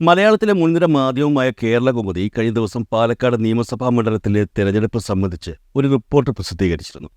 മലയാളത്തിലെ മുൻനിര മാധ്യമമായ കേരളകൗമുദി കഴിഞ്ഞ ദിവസം പാലക്കാട് നിയമസഭാ മണ്ഡലത്തിലെ തെരഞ്ഞെടുപ്പ് സംബന്ധിച്ച് ഒരു റിപ്പോർട്ട് പ്രസിദ്ധീകരിച്ചിരുന്നു.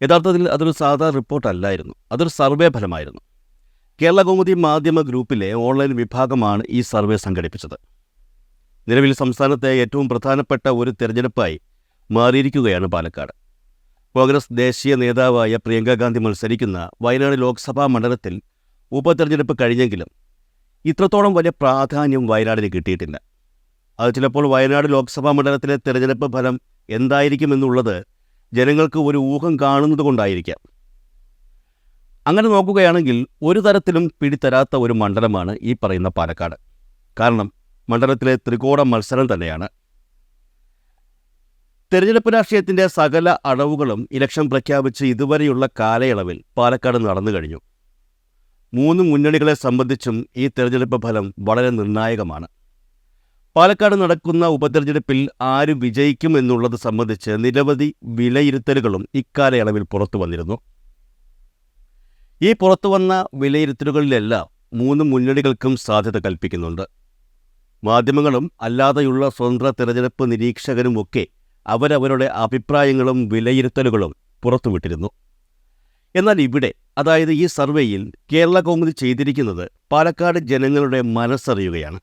യഥാർത്ഥത്തിൽ അതൊരു സാധാരണ റിപ്പോർട്ടല്ലായിരുന്നു, അതൊരു സർവേ ഫലമായിരുന്നു. കേരളകൗമുദി മാധ്യമ ഗ്രൂപ്പിലെ ഓൺലൈൻ വിഭാഗമാണ് ഈ സർവേ സംഘടിപ്പിച്ചത്. നിലവിൽ സംസ്ഥാനത്തെ ഏറ്റവും പ്രധാനപ്പെട്ട ഒരു തെരഞ്ഞെടുപ്പായി മാറിയിരിക്കുകയാണ് പാലക്കാട്. കോൺഗ്രസ് ദേശീയ നേതാവായ പ്രിയങ്ക ഗാന്ധി മത്സരിക്കുന്ന വയനാട് ലോക്സഭാ മണ്ഡലത്തിൽ ഉപതെരഞ്ഞെടുപ്പ് കഴിഞ്ഞെങ്കിലും ഇത്രത്തോളം വലിയ പ്രാധാന്യം വയനാടിന് കിട്ടിയിട്ടില്ല. അത് ചിലപ്പോൾ വയനാട് ലോക്സഭാ മണ്ഡലത്തിലെ തെരഞ്ഞെടുപ്പ് ഫലം എന്തായിരിക്കുമെന്നുള്ളത് ജനങ്ങൾക്ക് ഒരു ഊഹം കാണുന്നത് കൊണ്ടായിരിക്കാം. അങ്ങനെ നോക്കുകയാണെങ്കിൽ ഒരു തരത്തിലും പിടിതരാത്ത ഒരു മണ്ഡലമാണ് ഈ പറയുന്ന പാലക്കാട്. കാരണം മണ്ഡലത്തിലെ ത്രികോണ മത്സരം തന്നെയാണ്. തെരഞ്ഞെടുപ്പ് രാഷ്ട്രീയത്തിൻ്റെ സകല അടവുകളും ഇലക്ഷൻ പ്രഖ്യാപിച്ച് ഇതുവരെയുള്ള കാലയളവിൽ പാലക്കാട് നടന്നു കഴിഞ്ഞു. 3 മുന്നണികളെ സംബന്ധിച്ചും ഈ തെരഞ്ഞെടുപ്പ് ഫലം വളരെ നിർണായകമാണ്. പാലക്കാട് നടക്കുന്ന ഉപതെരഞ്ഞെടുപ്പിൽ ആര് വിജയിക്കും എന്നുള്ളത് സംബന്ധിച്ച് നിരവധി വിലയിരുത്തലുകളും ഇക്കാലയളവിൽ പുറത്തു വന്നിരുന്നു. ഈ പുറത്തുവന്ന വിലയിരുത്തലുകളിലെല്ലാം 3 മുന്നണികൾക്കും സാധ്യത കൽപ്പിക്കുന്നുണ്ട്. മാധ്യമങ്ങളും അല്ലാതെയുള്ള സ്വതന്ത്ര തെരഞ്ഞെടുപ്പ് നിരീക്ഷകരുമൊക്കെ അവരവരുടെ അഭിപ്രായങ്ങളും വിലയിരുത്തലുകളും പുറത്തുവിട്ടിരുന്നു. എന്നാൽ ഇവിടെ, അതായത് ഈ സർവേയിൽ കേരളകൗമുദി ചെയ്തിരിക്കുന്നത് പാലക്കാട് ജനങ്ങളുടെ മനസ്സറിയുകയാണ്.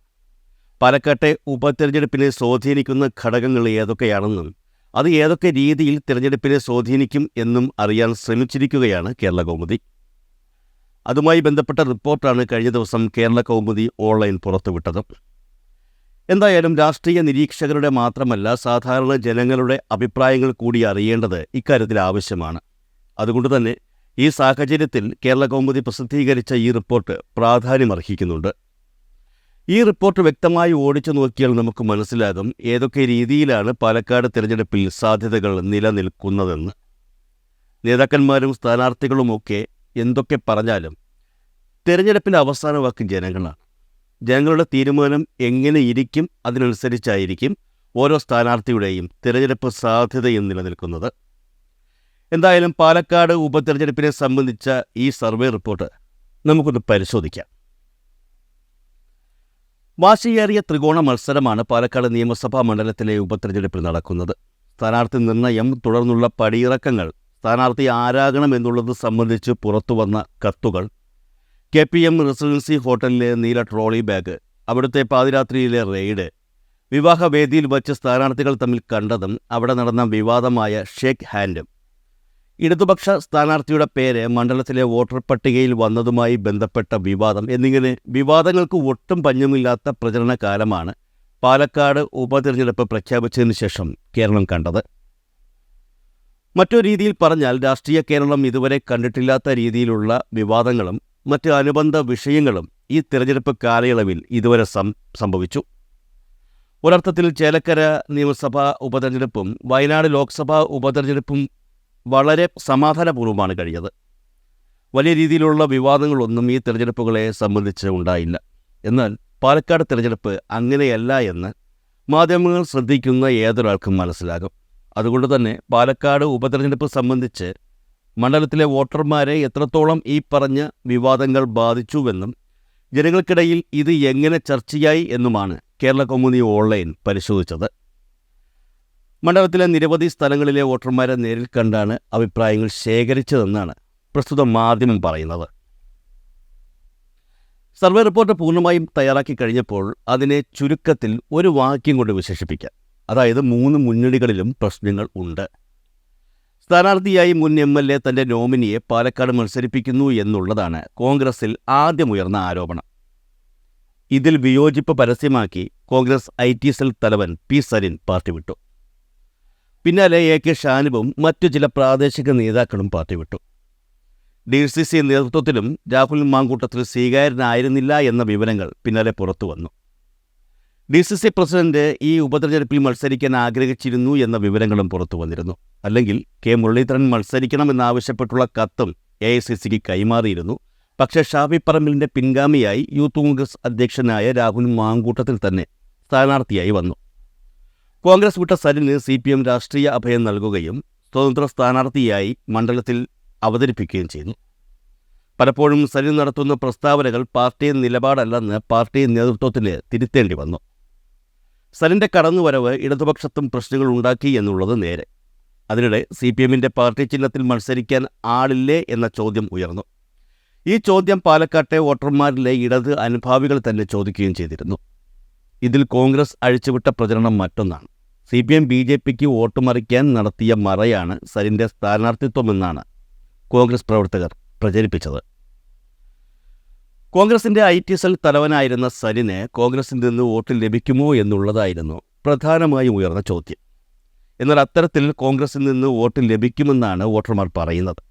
പാലക്കാട്ടെ ഉപതെരഞ്ഞെടുപ്പിനെ സ്വാധീനിക്കുന്ന ഘടകങ്ങൾ ഏതൊക്കെയാണെന്നും അത് ഏതൊക്കെ രീതിയിൽ തിരഞ്ഞെടുപ്പിനെ സ്വാധീനിക്കും എന്നും അറിയാൻ ശ്രമിച്ചിരിക്കുകയാണ് കേരളകൗമുദി. അതുമായി ബന്ധപ്പെട്ട റിപ്പോർട്ടാണ് കഴിഞ്ഞ ദിവസം കേരളകൗമുദി ഓൺലൈൻ പുറത്തുവിട്ടത്. എന്തായാലും രാഷ്ട്രീയ നിരീക്ഷകരുടെ മാത്രമല്ല, സാധാരണ ജനങ്ങളുടെ അഭിപ്രായങ്ങൾ കൂടി അറിയേണ്ടത് ഇക്കാര്യത്തിൽ ആവശ്യമാണ്. അതുകൊണ്ട് തന്നെ ഈ സാഹചര്യത്തിൽ കേരളകൗമുദി പ്രസിദ്ധീകരിച്ച ഈ റിപ്പോർട്ട് പ്രാധാന്യമർഹിക്കുന്നുണ്ട്. ഈ റിപ്പോർട്ട് വ്യക്തമായി ഓടിച്ചു നോക്കിയാൽ നമുക്ക് മനസ്സിലാകും ഏതൊക്കെ രീതിയിലാണ് പാലക്കാട് തിരഞ്ഞെടുപ്പിൽ സാധ്യതകൾ നിലനിൽക്കുന്നതെന്ന്. നേതാക്കന്മാരും സ്ഥാനാർത്ഥികളുമൊക്കെ എന്തൊക്കെ പറഞ്ഞാലും തിരഞ്ഞെടുപ്പിൻ്റെ അവസാന വാക്ക് ജനങ്ങളാണ്. ജനങ്ങളുടെ തീരുമാനം എങ്ങനെ ഇരിക്കും, അതിനനുസരിച്ചായിരിക്കും ഓരോ സ്ഥാനാർത്ഥിയുടെയും തിരഞ്ഞെടുപ്പ് സാധ്യതയും നിലനിൽക്കുന്നത്. എന്തായാലും പാലക്കാട് ഉപതെരഞ്ഞെടുപ്പിനെ സംബന്ധിച്ച ഈ സർവേ റിപ്പോർട്ട് നമുക്കൊന്ന് പരിശോധിക്കാം. വാശിയേറിയ ത്രികോണ മത്സരമാണ് പാലക്കാട് നിയമസഭാ മണ്ഡലത്തിലെ ഉപതെരഞ്ഞെടുപ്പിൽ നടക്കുന്നത്. സ്ഥാനാർത്ഥി നിർണയം, തുടർന്നുള്ള പടിയിറക്കങ്ങൾ, സ്ഥാനാർത്ഥി ആരാകണമെന്നുള്ളത് സംബന്ധിച്ച് പുറത്തുവന്ന കത്തുകൾ, KPM റെസിഡൻസി ഹോട്ടലിലെ നീല ട്രോളി ബാഗ്, അവിടുത്തെ പാതിരാത്രിയിലെ റെയ്ഡ്, വിവാഹവേദിയിൽ വച്ച് സ്ഥാനാർത്ഥികൾ തമ്മിൽ കണ്ടതും അവിടെ നടന്ന വിവാദമായ ഷേക്ക് ഹാൻഡും, ഇടതുപക്ഷ സ്ഥാനാർത്ഥിയുടെ പേര് മണ്ഡലത്തിലെ വോട്ടർ പട്ടികയിൽ വന്നതുമായി ബന്ധപ്പെട്ട വിവാദം എന്നിങ്ങനെ വിവാദങ്ങൾക്ക് ഒട്ടും പഞ്ഞമില്ലാത്ത പ്രചരണ കാലമാണ് പാലക്കാട് ഉപതെരഞ്ഞെടുപ്പ് പ്രഖ്യാപിച്ചതിന് ശേഷം കേരളം കണ്ടത്. മറ്റൊരു രീതിയിൽ പറഞ്ഞാൽ, രാഷ്ട്രീയ കേരളം ഇതുവരെ കണ്ടിട്ടില്ലാത്ത രീതിയിലുള്ള വിവാദങ്ങളും മറ്റ് അനുബന്ധ വിഷയങ്ങളും ഈ തിരഞ്ഞെടുപ്പ് കാലയളവിൽ ഇതുവരെ സംഭവിച്ചു. ഒരർത്ഥത്തിൽ ചേലക്കര നിയമസഭാ ഉപതെരഞ്ഞെടുപ്പും വയനാട് ലോക്സഭാ ഉപതെരഞ്ഞെടുപ്പും വളരെ സമാധാനപൂർവ്വമാണ് കഴിഞ്ഞത്. വലിയ രീതിയിലുള്ള വിവാദങ്ങളൊന്നും ഈ തിരഞ്ഞെടുപ്പുകളെ സംബന്ധിച്ച് ഉണ്ടായില്ല. എന്നാൽ പാലക്കാട് തിരഞ്ഞെടുപ്പ് അങ്ങനെയല്ല എന്ന് മാധ്യമങ്ങൾ ശ്രദ്ധിക്കുന്ന ഏതൊരാൾക്കും മനസ്സിലാകും. അതുകൊണ്ട് തന്നെ പാലക്കാട് ഉപതെരഞ്ഞെടുപ്പ് സംബന്ധിച്ച് മണ്ഡലത്തിലെ വോട്ടർമാരെ എത്രത്തോളം ഈ പറഞ്ഞ വിവാദങ്ങൾ ബാധിച്ചുവെന്നും ജനങ്ങൾക്കിടയിൽ ഇത് എങ്ങനെ ചർച്ചയായി എന്നുമാണ് കേരളകൗമുദി ഓൺലൈൻ പരിശോധിച്ചത്. മണ്ഡലത്തിലെ നിരവധി സ്ഥലങ്ങളിലെ വോട്ടർമാരെ നേരിൽ കണ്ടാണ് അഭിപ്രായങ്ങൾ ശേഖരിച്ചതെന്നാണ് പ്രസ്തുത മാധ്യമം പറയുന്നത്. സർവേ റിപ്പോർട്ട് പൂർണ്ണമായും തയ്യാറാക്കി കഴിഞ്ഞപ്പോൾ അതിനെ ചുരുക്കത്തിൽ ഒരു വാക്യം കൊണ്ട് വിശേഷിപ്പിക്കാം. അതായത് 3 മുന്നണികളിലും പ്രശ്നങ്ങൾ ഉണ്ട്. സ്ഥാനാർത്ഥിയായി മുൻ MLA തൻ്റെ നോമിനിയെ പാലക്കാട് മത്സരിപ്പിക്കുന്നു എന്നുള്ളതാണ് കോൺഗ്രസിൽ ആദ്യമുയർന്ന ആരോപണം. ഇതിൽ വിയോജിപ്പ് പരസ്യമാക്കി കോൺഗ്രസ് IT സെൽ തലവൻ P. സരിൻ പാർട്ടി വിട്ടു. പിന്നാലെ AK ഷാനിബും മറ്റു ചില പ്രാദേശിക നേതാക്കളും പാർട്ടി വിട്ടു. DCC നേതൃത്വത്തിലും രാഹുൽ മാങ്കൂട്ടത്തിൽ സ്വീകാര്യനായിരുന്നില്ല എന്ന വിവരങ്ങൾ പിന്നാലെ പുറത്തു വന്നു. DCC പ്രസിഡന്റ് ഈ ഉപതെരഞ്ഞെടുപ്പിൽ മത്സരിക്കാൻ ആഗ്രഹിച്ചിരുന്നു എന്ന വിവരങ്ങളും പുറത്തു വന്നിരുന്നു. അല്ലെങ്കിൽ K. മുരളീധരൻ മത്സരിക്കണമെന്നാവശ്യപ്പെട്ടുള്ള കത്തും AICCക്ക് കൈമാറിയിരുന്നു. പക്ഷേ ഷാഫി പറമ്പിലിൻ്റെ പിൻഗാമിയായി യൂത്ത് കോൺഗ്രസ് അധ്യക്ഷനായ രാഹുൽ മാങ്കൂട്ടത്തിൽ തന്നെ സ്ഥാനാർത്ഥിയായി വന്നു. കോൺഗ്രസ് വിട്ട സരിന് CPM രാഷ്ട്രീയ അഭയം നൽകുകയും സ്വതന്ത്ര സ്ഥാനാർത്ഥിയായി മണ്ഡലത്തിൽ അവതരിപ്പിക്കുകയും ചെയ്തു. പലപ്പോഴും സരിൻ നടത്തുന്ന പ്രസ്താവനകൾ പാർട്ടി നിലപാടല്ലെന്ന് പാർട്ടി നേതൃത്വത്തിന് തിരുത്തേണ്ടി വന്നു. സരിൻ്റെ കടന്നുവരവ് ഇടതുപക്ഷത്തും പ്രശ്നങ്ങൾ ഉണ്ടാക്കി എന്നുള്ളത് നേരെ. അതിനിടെ CPMൻ്റെ പാർട്ടി ചിഹ്നത്തിൽ മത്സരിക്കാൻ ആളില്ലേ എന്ന ചോദ്യം ഉയർന്നു. ഈ ചോദ്യം പാലക്കാട്ടെ വോട്ടർമാരിലെ ഇടത് അനുഭാവികൾ തന്നെ ചോദിക്കുകയും ചെയ്തിരുന്നു. ഇതിൽ കോൺഗ്രസ് അഴിച്ചുവിട്ട പ്രചരണം മറ്റൊന്നാണ്. CPM BJPക്ക് വോട്ട് മറിക്കാൻ നടത്തിയ മറയാണ് സരിൻ്റെ സ്ഥാനാർത്ഥിത്വമെന്നാണ് കോൺഗ്രസ് പ്രവർത്തകർ പ്രചരിപ്പിച്ചത്. കോൺഗ്രസിൻ്റെ IT സെൽ തലവനായിരുന്ന സരിന് കോൺഗ്രസിൽ നിന്ന് വോട്ട് ലഭിക്കുമോ എന്നുള്ളതായിരുന്നു പ്രധാനമായും ഉയർന്ന ചോദ്യം. എന്നാൽ അത്തരത്തിൽ കോൺഗ്രസിൽ നിന്ന് വോട്ട് ലഭിക്കുമെന്നാണ് വോട്ടർമാർ പറയുന്നത്.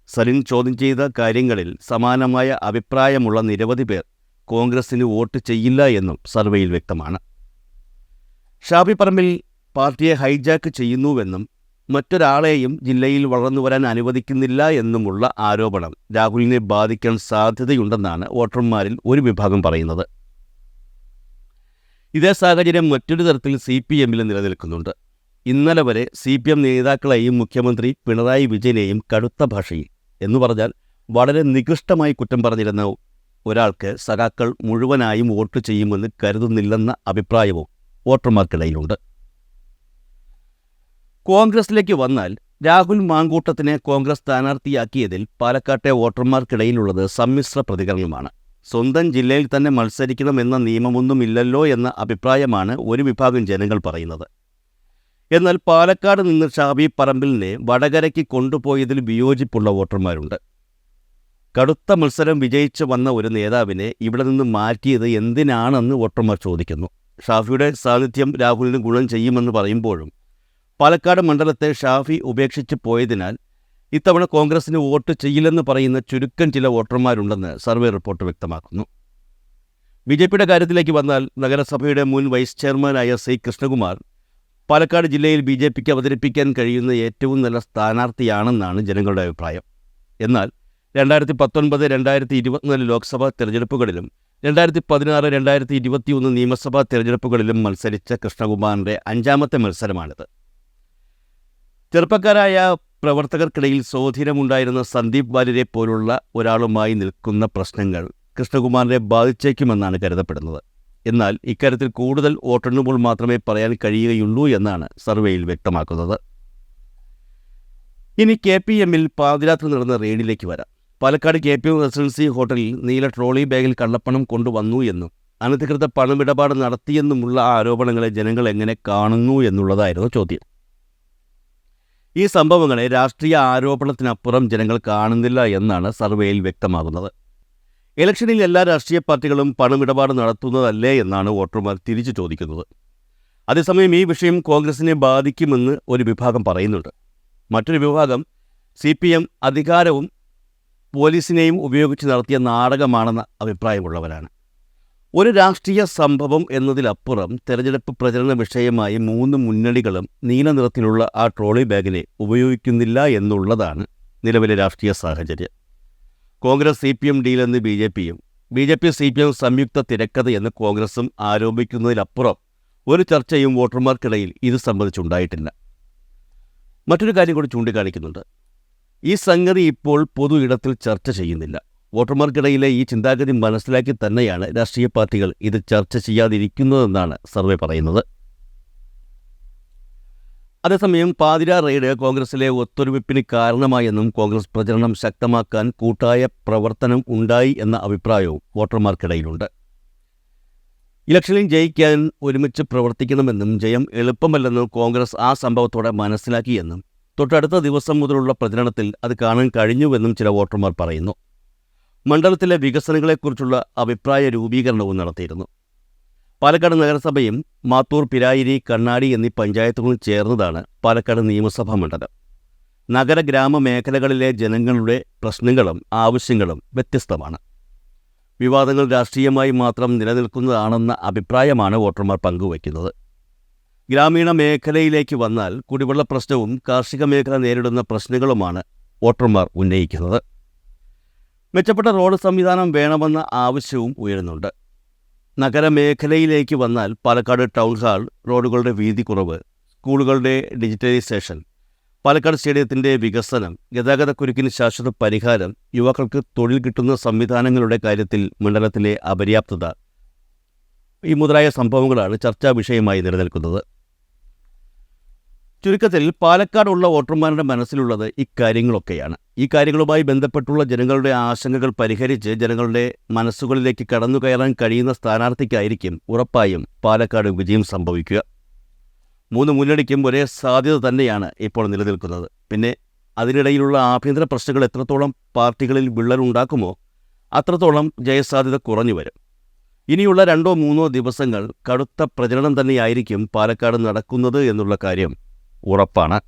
സരിൻ ചോദ്യം ചെയ്ത കാര്യങ്ങളിൽ സമാനമായ അഭിപ്രായമുള്ള നിരവധി പേർ കോൺഗ്രസിന് വോട്ട് ചെയ്യില്ല എന്നും സർവേയിൽ വ്യക്തമാണ്. ഷാഫി പറമ്പിൽ പാർട്ടിയെ ഹൈജാക്ക് ചെയ്യുന്നുവെന്നും മറ്റൊരാളെയും ജില്ലയിൽ വളർന്നുവരാൻ അനുവദിക്കുന്നില്ല എന്നുമുള്ള ആരോപണം രാഹുലിനെ ബാധിക്കാൻ സാധ്യതയുണ്ടെന്നാണ് വോട്ടർമാരിൽ ഒരു വിഭാഗം പറയുന്നത്. ഇതേ സാഹചര്യം മറ്റൊരു തരത്തിൽ CPMൽ നിലനിൽക്കുന്നുണ്ട്. ഇന്നലെ വരെ CPM നേതാക്കളെയും മുഖ്യമന്ത്രി പിണറായി വിജയനെയും കടുത്ത ഭാഷയിൽ എന്നു പറഞ്ഞാൽ വളരെ നികൃഷ്ടമായി കുറ്റം പറഞ്ഞിരുന്ന ഒരാൾക്ക് സഖാക്കൾ മുഴുവനായും വോട്ട് ചെയ്യുമെന്ന് കരുതുന്നില്ലെന്ന അഭിപ്രായവും വോട്ടർമാർക്കിടയിലുണ്ട്. കോൺഗ്രസിലേക്ക് വന്നാൽ രാഹുൽ മാങ്കൂട്ടത്തിനെ കോൺഗ്രസ് സ്ഥാനാർത്ഥിയാക്കിയതിൽ പാലക്കാട്ടെ വോട്ടർമാർക്കിടയിലുള്ളത് സമ്മിശ്ര പ്രതികരണമാണ്. സ്വന്തം ജില്ലയിൽ തന്നെ മത്സരിക്കണമെന്ന നിയമമൊന്നുമില്ലല്ലോ എന്ന അഭിപ്രായമാണ് ഒരു വിഭാഗം ജനങ്ങൾ പറയുന്നത്. എന്നാൽ പാലക്കാട് നിന്ന് ഷാഫി പറമ്പിലിനെ വടകരയ്ക്ക് കൊണ്ടുപോയതിൽ വിയോജിപ്പുള്ള വോട്ടർമാരുണ്ട്. കടുത്ത മത്സരം വിജയിച്ചു വന്ന ഒരു നേതാവിനെ ഇവിടെ നിന്ന് മാറ്റിയത് എന്തിനാണെന്ന് വോട്ടർമാർ ചോദിക്കുന്നു. ഷാഫിയുടെ സാന്നിധ്യം രാഹുലിന് ഗുണം ചെയ്യുമെന്ന് പറയുമ്പോഴും പാലക്കാട് മണ്ഡലത്തെ ഷാഫി ഉപേക്ഷിച്ച് പോയതിനാൽ ഇത്തവണ കോൺഗ്രസിന് വോട്ട് ചെയ്യില്ലെന്ന് പറയുന്ന ചുരുക്കം ചില വോട്ടർമാരുണ്ടെന്ന് സർവേ റിപ്പോർട്ട് വ്യക്തമാക്കുന്നു. BJPയുടെ കാര്യത്തിലേക്ക് വന്നാൽ നഗരസഭയുടെ മുൻ വൈസ് ചെയർമാനായ C. കൃഷ്ണകുമാർ പാലക്കാട് ജില്ലയിൽ BJPക്ക് അവതരിപ്പിക്കാൻ കഴിയുന്ന ഏറ്റവും നല്ല സ്ഥാനാർത്ഥിയാണെന്നാണ് ജനങ്ങളുടെ അഭിപ്രായം. എന്നാൽ 2019, 2024 ലോക്സഭാ തെരഞ്ഞെടുപ്പുകളിലും 2016, 2021 നിയമസഭാ തെരഞ്ഞെടുപ്പുകളിലും മത്സരിച്ച കൃഷ്ണകുമാറിൻ്റെ 5ാമത്തെ മത്സരമാണിത്. ചെറുപ്പക്കാരായ പ്രവർത്തകർക്കിടയിൽ സ്വാധീനമുണ്ടായിരുന്ന സന്ദീപ് വാര്യരെ പോലുള്ള ഒരാളുമായി നിൽക്കുന്ന പ്രശ്നങ്ങൾ കൃഷ്ണകുമാറിനെ ബാധിച്ചേക്കുമെന്നാണ് കരുതപ്പെടുന്നത്. എന്നാൽ ഇക്കാര്യത്തിൽ കൂടുതൽ വോട്ടെണ്ണുമ്പോൾ മാത്രമേ പറയാൻ കഴിയുകയുള്ളൂ എന്നാണ് സർവേയിൽ വ്യക്തമാക്കുന്നത്. ഇനി KPMൽ പാതിരാത്രി നടന്ന റെയ്ഡിലേക്ക് വരാം. പാലക്കാട് KPM റെസിഡൻസി ഹോട്ടലിൽ നീല ട്രോളി ബാഗിൽ കള്ളപ്പണം കൊണ്ടുവന്നു എന്നും അനധികൃത പണമിടപാട് നടത്തിയെന്നുമുള്ള ആരോപണങ്ങളെ ജനങ്ങൾ എങ്ങനെ കാണുന്നു എന്നുള്ളതായിരുന്നു ചോദ്യം. ഈ സംഭവങ്ങളെ രാഷ്ട്രീയ ആരോപണത്തിനപ്പുറം ജനങ്ങൾ കാണുന്നില്ല എന്നാണ് സർവേയിൽ വ്യക്തമാകുന്നത്. ഇലക്ഷനിൽ എല്ലാ രാഷ്ട്രീയ പാർട്ടികളും പണമിടപാട് നടത്തുന്നതല്ലേ എന്നാണ് വോട്ടർമാർ തിരിച്ചു ചോദിക്കുന്നത്. അതേസമയം ഈ വിഷയം കോൺഗ്രസിനെ ബാധിക്കുമെന്ന് ഒരു വിഭാഗം പറയുന്നുണ്ട്. മറ്റൊരു വിഭാഗം CPM അധികാരവും പോലീസിനെയും ഉപയോഗിച്ച് നടത്തിയ നാടകമാണെന്ന അഭിപ്രായമുള്ളവരാണ്. ഒരു രാഷ്ട്രീയ സംഭവം എന്നതിലപ്പുറം തെരഞ്ഞെടുപ്പ് പ്രചരണ വിഷയമായി 3 മുന്നണികളും നീല നിറത്തിലുള്ള ആ ട്രോളി ബാഗിനെ ഉപയോഗിക്കുന്നില്ല എന്നുള്ളതാണ് നിലവിലെ രാഷ്ട്രീയ സാഹചര്യം. കോൺഗ്രസ് CPM ഡീലെന്ന് BJPയും BJP CPM സംയുക്ത തിരക്കഥയെന്ന് കോൺഗ്രസും ആരോപിക്കുന്നതിലപ്പുറം ഒരു ചർച്ചയും വോട്ടർമാർക്കിടയിൽ ഇത് സംബന്ധിച്ചുണ്ടായിട്ടില്ല. മറ്റൊരു കാര്യം കൂടി ചൂണ്ടിക്കാണിക്കുന്നുണ്ട്. ഈ സംഗതി ഇപ്പോൾ പൊതു ഇടത്തിൽ ചർച്ച ചെയ്യുന്നില്ല. വോട്ടർമാർക്കിടയിലെ ഈ ചിന്താഗതി മനസ്സിലാക്കി തന്നെയാണ് രാഷ്ട്രീയ പാർട്ടികൾ ഇത് ചർച്ച ചെയ്യാതിരിക്കുന്നതെന്നാണ് സർവേ പറയുന്നത്. അതേസമയം പാതിരാ റെയ്ഡ് കോൺഗ്രസിലെ ഒത്തൊരുമിപ്പിന് കാരണമായെന്നും കോൺഗ്രസ് പ്രചരണം ശക്തമാക്കാൻ കൂട്ടായ പ്രവർത്തനം ഉണ്ടായി എന്ന അഭിപ്രായവും വോട്ടർമാർക്കിടയിലുണ്ട്. ഇലക്ഷനിൽ ജയിക്കാൻ ഒരുമിച്ച് പ്രവർത്തിക്കണമെന്നും ജയം എളുപ്പമല്ലെന്നും കോൺഗ്രസ് ആ സംഭവത്തോടെ മനസ്സിലാക്കിയെന്നും തൊട്ടടുത്ത ദിവസം മുതലുള്ള പ്രചരണത്തിൽ അത് കാണാൻ കഴിഞ്ഞുവെന്നും ചില വോട്ടർമാർ പറയുന്നു. മണ്ഡലത്തിലെ വികസനങ്ങളെക്കുറിച്ചുള്ള അഭിപ്രായ രൂപീകരണവും നടത്തിയിരുന്നു. പാലക്കാട് നഗരസഭയും മാത്തൂർ, പിരായിരി, കണ്ണാടി എന്നീ പഞ്ചായത്തുകളും ചേർന്നതാണ് പാലക്കാട് നിയമസഭാ മണ്ഡലം. നഗര ഗ്രാമ മേഖലകളിലെ ജനങ്ങളുടെ പ്രശ്നങ്ങളും ആവശ്യങ്ങളും വ്യത്യസ്തമാണ്. വിവാദങ്ങൾ രാഷ്ട്രീയമായി മാത്രം നിലനിൽക്കുന്നതാണെന്ന അഭിപ്രായമാണ് വോട്ടർമാർ പങ്കുവയ്ക്കുന്നത്. ഗ്രാമീണ മേഖലയിലേക്ക് വന്നാൽ കുടിവെള്ള പ്രശ്നവും കാർഷിക മേഖല നേരിടുന്ന പ്രശ്നങ്ങളുമാണ് വോട്ടർമാർ ഉന്നയിക്കുന്നത്. മെച്ചപ്പെട്ട റോഡ് സംവിധാനം വേണമെന്ന ആവശ്യവും ഉയരുന്നുണ്ട്. നഗരമേഖലയിലേക്ക് വന്നാൽ പാലക്കാട് ടൗൺ ഹാൾ, റോഡുകളുടെ വീതി കുറവ്, സ്കൂളുകളുടെ ഡിജിറ്റലൈസേഷൻ, പാലക്കാട് സ്റ്റേഡിയത്തിൻ്റെ വികസനം, ഗതാഗതക്കുരുക്കിന് ശാശ്വത പരിഹാരം, യുവാക്കൾക്ക് തൊഴിൽ കിട്ടുന്ന സംവിധാനങ്ങളുടെ കാര്യത്തിൽ മണ്ഡലത്തിലെ അപര്യാപ്തത, ഈ മുതലായ സംഭവങ്ങളാണ് ചർച്ചാ വിഷയമായി നിലനിൽക്കുന്നത്. ചുരുക്കത്തിൽ പാലക്കാടുള്ള വോട്ടർമാരുടെ മനസ്സിലുള്ളത് ഇക്കാര്യങ്ങളൊക്കെയാണ്. ഈ കാര്യങ്ങളുമായി ബന്ധപ്പെട്ടുള്ള ജനങ്ങളുടെ ആശങ്കകൾ പരിഹരിച്ച് ജനങ്ങളുടെ മനസ്സുകളിലേക്ക് കടന്നു കയറാൻ കഴിയുന്ന സ്ഥാനാർത്ഥിക്കായിരിക്കും ഉറപ്പായും പാലക്കാട് വിജയം സംഭവിക്കുക. 3 മുന്നണിക്കും ഒരേ സാധ്യത തന്നെയാണ് ഇപ്പോൾ നിലനിൽക്കുന്നത്. പിന്നെ അതിനിടയിലുള്ള ആഭ്യന്തര പ്രശ്നങ്ങൾ എത്രത്തോളം പാർട്ടികളിൽ വിള്ളലുണ്ടാക്കുമോ അത്രത്തോളം ജയസാധ്യത കുറഞ്ഞു വരും. ഇനിയുള്ള 2-3 ദിവസങ്ങൾ കടുത്ത പ്രചരണം തന്നെയായിരിക്കും പാലക്കാട് നടക്കുന്നത് എന്നുള്ള കാര്യം ഉറപ്പാണ്.